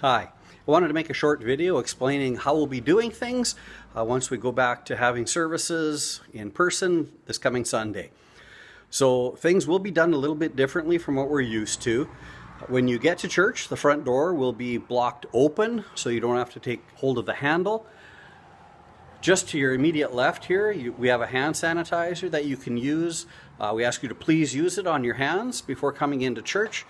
Hi. I wanted to make a short video explaining how we'll be doing things once we go back to having services in person this coming Sunday. So things will be done a little bit differently from what we're used to. When you get to church, the front door will be blocked open so you don't have to take hold of the handle. Just to your immediate left here, we have a hand sanitizer that you can use. We ask you to please use it on your hands before coming into church.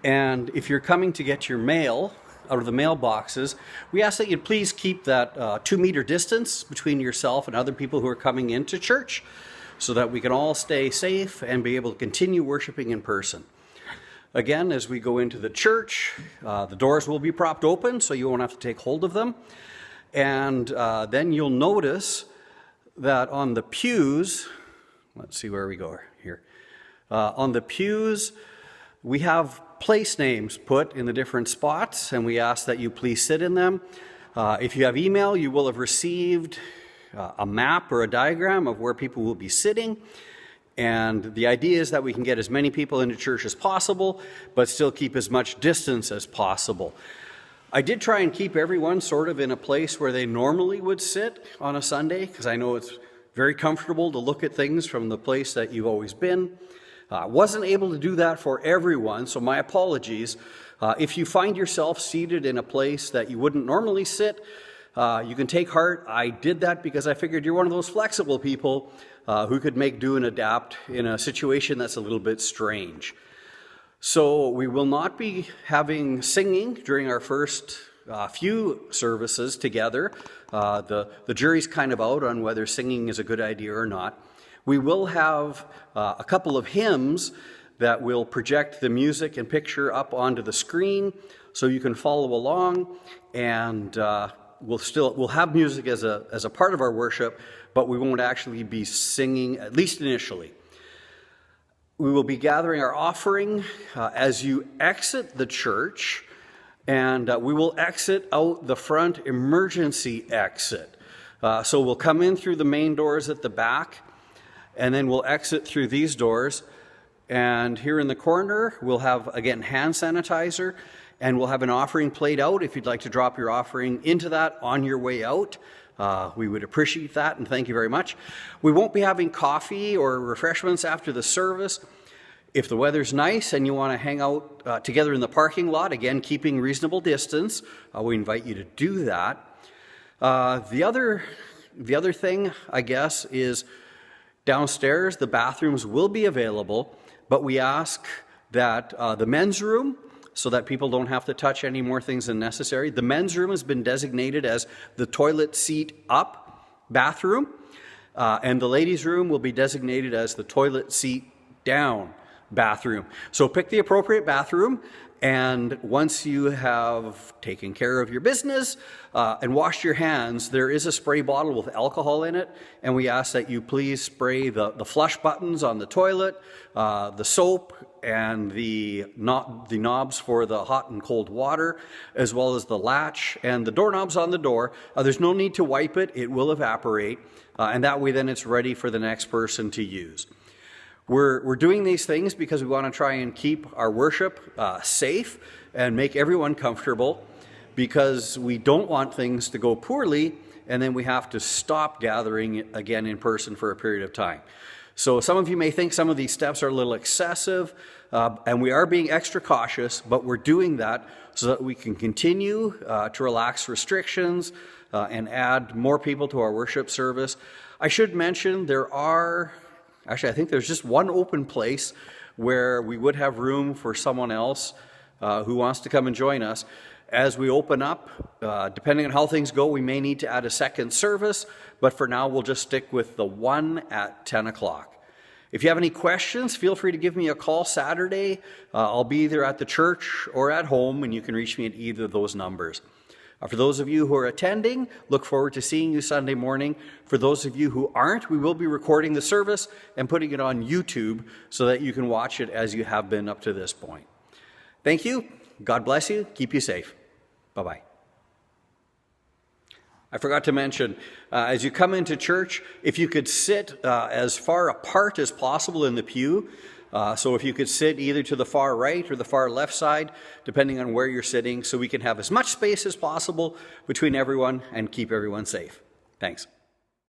And if you're coming to get your mail out of the mailboxes, we ask that you please keep that 2-meter distance between yourself and other people who are coming into church so that we can all stay safe and be able to continue worshiping in person. Again, as we go into the church, the doors will be propped open so you won't have to take hold of them. And then you'll notice that on the pews, let's see where we go here. On the pews, we have place names put in the different spots, and we ask that you please sit in them. If you have email, you will have received a map or a diagram of where people will be sitting. And the idea is that we can get as many people into church as possible, but still keep as much distance as possible. I did try and keep everyone sort of in a place where they normally would sit on a Sunday, because I know it's very comfortable to look at things from the place that you've always been. Wasn't able to do that for everyone, so my apologies. If you find yourself seated in a place that you wouldn't normally sit, you can take heart. I did that because I figured you're one of those flexible people who could make do and adapt in a situation that's a little bit strange. So we will not be having singing during our first few services together. The jury's kind of out on whether singing is a good idea or not. We will have a couple of hymns that will project the music and picture up onto the screen so you can follow along, and we'll have music as a part of our worship, but we won't actually be singing, at least initially. We will be gathering our offering as you exit the church, and we will exit out the front emergency exit. So we'll come in through the main doors at the back, and then we'll exit through these doors. And here in the corner, we'll have, again, hand sanitizer, and we'll have an offering plate out if you'd like to drop your offering into that on your way out. We would appreciate that, and thank you very much. We won't be having coffee or refreshments after the service. If the weather's nice and you want to hang out together in the parking lot, again, keeping reasonable distance, we invite you to do that. The other thing, I guess, is downstairs, the bathrooms will be available, but we ask that the men's room, so that people don't have to touch any more things than necessary. The men's room has been designated as the toilet seat up bathroom, and the ladies' room will be designated as the toilet seat down bathroom. So pick the appropriate bathroom, and once you have taken care of your business and washed your hands, there is a spray bottle with alcohol in it, and we ask that you please spray the flush buttons on the toilet, the soap, and the knobs for the hot and cold water, as well as the latch and the doorknobs on the door. There's no need to wipe it. It will evaporate, and that way then it's ready for the next person to use. We're doing these things because we want to try and keep our worship safe and make everyone comfortable, because we don't want things to go poorly and then we have to stop gathering again in person for a period of time. So some of you may think some of these steps are a little excessive, and we are being extra cautious, but we're doing that so that we can continue to relax restrictions and add more people to our worship service. I should mention I think there's just one open place where we would have room for someone else who wants to come and join us. As we open up, depending on how things go, we may need to add a second service, but for now we'll just stick with the one at 10 o'clock. If you have any questions, feel free to give me a call Saturday. I'll be either at the church or at home, and you can reach me at either of those numbers. For those of you who are attending, look forward to seeing you Sunday morning. For those of you who aren't, we will be recording the service and putting it on YouTube so that you can watch it as you have been up to this point. Thank you. God bless you. Keep you safe. Bye-bye. I forgot to mention, as you come into church, if you could sit as far apart as possible in the pew, So if you could sit either to the far right or the far left side, depending on where you're sitting, so we can have as much space as possible between everyone and keep everyone safe. Thanks.